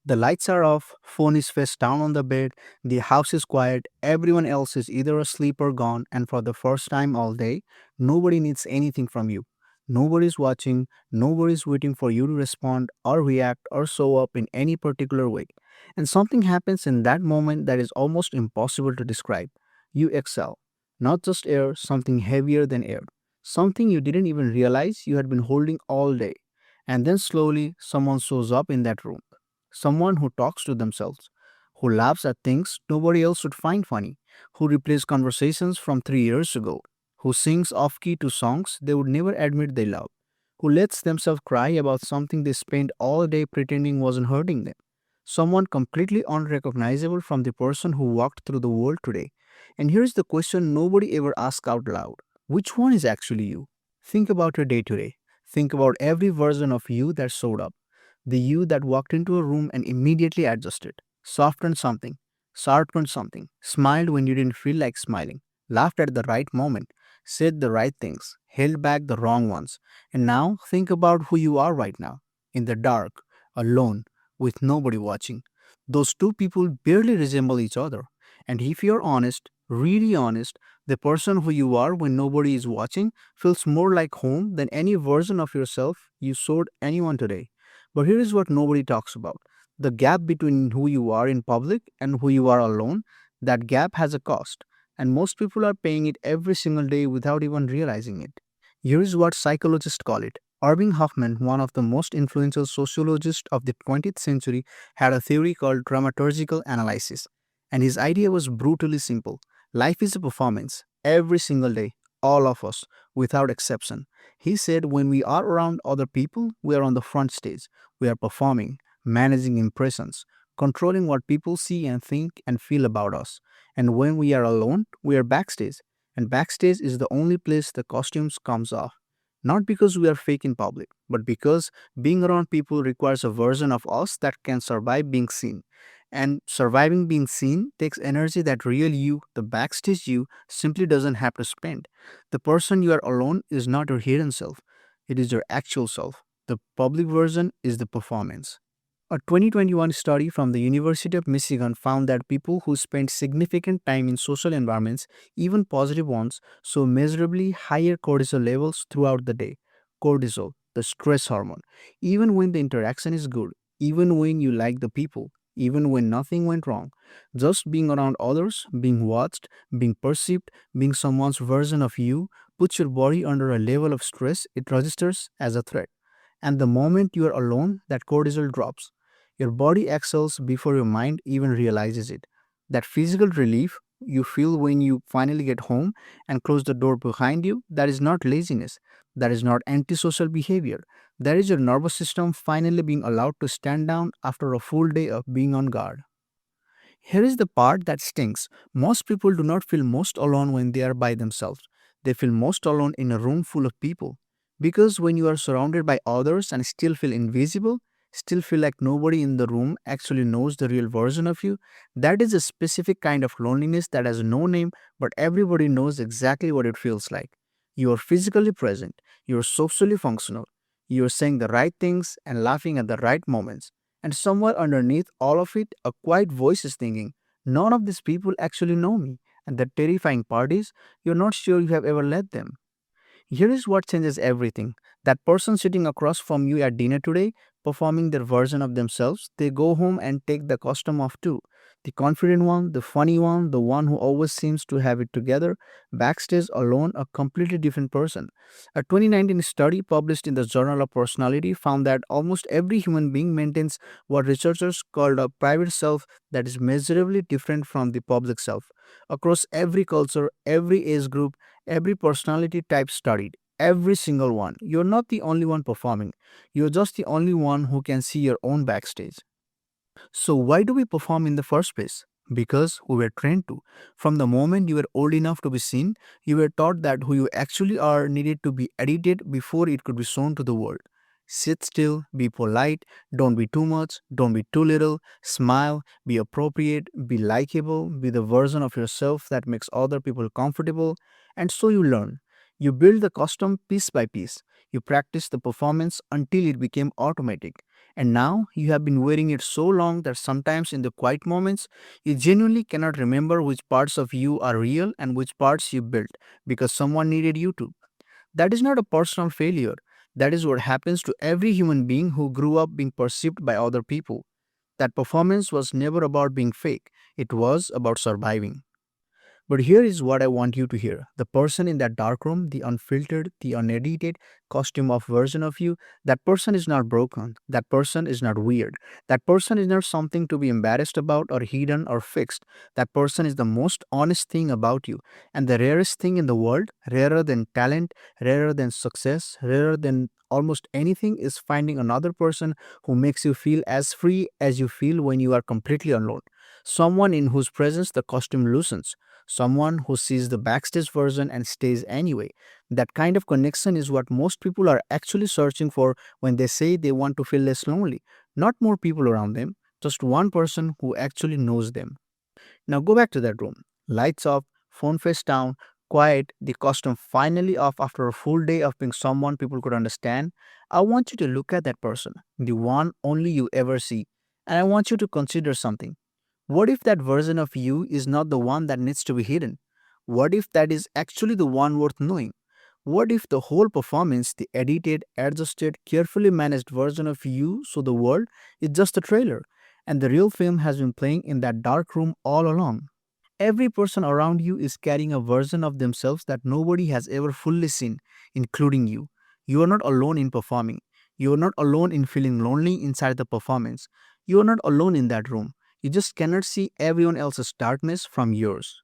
The lights are off, phone is face down on the bed, the house is quiet, everyone else is either asleep or gone, and for the first time all day, nobody needs anything from you. Nobody's watching, nobody's waiting for you to respond or react or show up in any particular way. And something happens in that moment that is almost impossible to describe. You exhale. Not just air, something heavier than air. Something you didn't even realize you had been holding all day. And then slowly, someone shows up in that room. Someone who talks to themselves, who laughs at things nobody else would find funny, who replays conversations from 3 years ago, who sings off key to songs they would never admit they love, who lets themselves cry about something they spent all day pretending wasn't hurting them. Someone completely unrecognizable from the person who walked through the world today. And here's the question nobody ever asks out loud: which one is actually you? Think about your day today. Think about every version of you that showed up. The you that walked into a room and immediately adjusted, softened something, sharpened something, smiled when you didn't feel like smiling, laughed at the right moment, said the right things, held back the wrong ones. And now think about who you are right now, in the dark, alone, with nobody watching. Those two people barely resemble each other. And if you're honest, really honest, the person who you are when nobody is watching feels more like home than any version of yourself you showed anyone today. But here is what nobody talks about: the gap between who you are in public and who you are alone. That gap has a cost, and most people are paying it every single day without even realizing it. Here is what psychologists call it. Erving Goffman, one of the most influential sociologists of the 20th century, had a theory called dramaturgical analysis. And his idea was brutally simple: life is a performance, every single day, all of us, without exception. He said when we are around other people, we are on the front stage. We are performing, managing impressions, controlling what people see and think and feel about us. And when we are alone, we are backstage. And backstage is the only place the costumes comes off. Not because we are fake in public, but because being around people requires a version of us that can survive being seen. And surviving being seen takes energy that real you, the backstage you, simply doesn't have to spend. The person you are alone is not your hidden self, it is your actual self. The public version is the performance. A 2021 study from the University of Michigan found that people who spend significant time in social environments, even positive ones, show measurably higher cortisol levels throughout the day. Cortisol, the stress hormone. Even when the interaction is good, even when you like the people, even when nothing went wrong, just being around others, being watched, being perceived, being someone's version of you puts your body under a level of stress it registers as a threat. And the moment you are alone, that cortisol drops. Your body exhales before your mind even realizes it. That physical relief you feel when you finally get home and close the door behind you, that is not laziness. That is not antisocial behavior. That is your nervous system finally being allowed to stand down after a full day of being on guard. Here is the part that stings. Most people do not feel most alone when they are by themselves. They feel most alone in a room full of people. Because when you are surrounded by others and still feel invisible, still feel like nobody in the room actually knows the real version of you, that is a specific kind of loneliness that has no name, but everybody knows exactly what it feels like. You are physically present, you are socially functional, you are saying the right things and laughing at the right moments, and somewhere underneath all of it, a quiet voice is thinking, none of these people actually know me. And the terrifying part is, you're not sure you have ever let them. Here is what changes everything. That person sitting across from you at dinner today, performing their version of themselves, they go home and take the costume off too. The confident one, the funny one, the one who always seems to have it together, backstage alone, a completely different person. A 2019 study published in the Journal of Personality found that almost every human being maintains what researchers called a private self that is measurably different from the public self. Across every culture, every age group, every personality type studied, every single one. You're not the only one performing. You're just the only one who can see your own backstage. So, why do we perform in the first place? Because we were trained to. From the moment you were old enough to be seen, you were taught that who you actually are needed to be edited before it could be shown to the world. Sit still, be polite, don't be too much, don't be too little, smile, be appropriate, be likable, be the version of yourself that makes other people comfortable. And so you learn. You build the costume piece by piece. You practice the performance until it became automatic. And now you have been wearing it so long that sometimes in the quiet moments, you genuinely cannot remember which parts of you are real and which parts you built because someone needed you to. That is not a personal failure. That is what happens to every human being who grew up being perceived by other people. That performance was never about being fake, it was about surviving. But here is what I want you to hear. The person in that dark room, the unfiltered, the unedited costume of version of you, that person is not broken. That person is not weird. That person is not something to be embarrassed about or hidden or fixed. That person is the most honest thing about you. And the rarest thing in the world, rarer than talent, rarer than success, rarer than almost anything, is finding another person who makes you feel as free as you feel when you are completely alone. Someone in whose presence the costume loosens, someone who sees the backstage version and stays anyway. That kind of connection is what most people are actually searching for when they say they want to feel less lonely. Not more people around them, just one person who actually knows them. Now go back to that room. Lights off, phone face down, quiet, the costume finally off after a full day of being someone people could understand. I want you to look at that person, the one only you ever see. And I want you to consider something. What if that version of you is not the one that needs to be hidden? What if that is actually the one worth knowing? What if the whole performance, the edited, adjusted, carefully managed version of you, so the world, is just a trailer, and the real film has been playing in that dark room all along? Every person around you is carrying a version of themselves that nobody has ever fully seen, including you. You are not alone in performing. You are not alone in feeling lonely inside the performance. You are not alone in that room. You just cannot see everyone else's darkness from yours.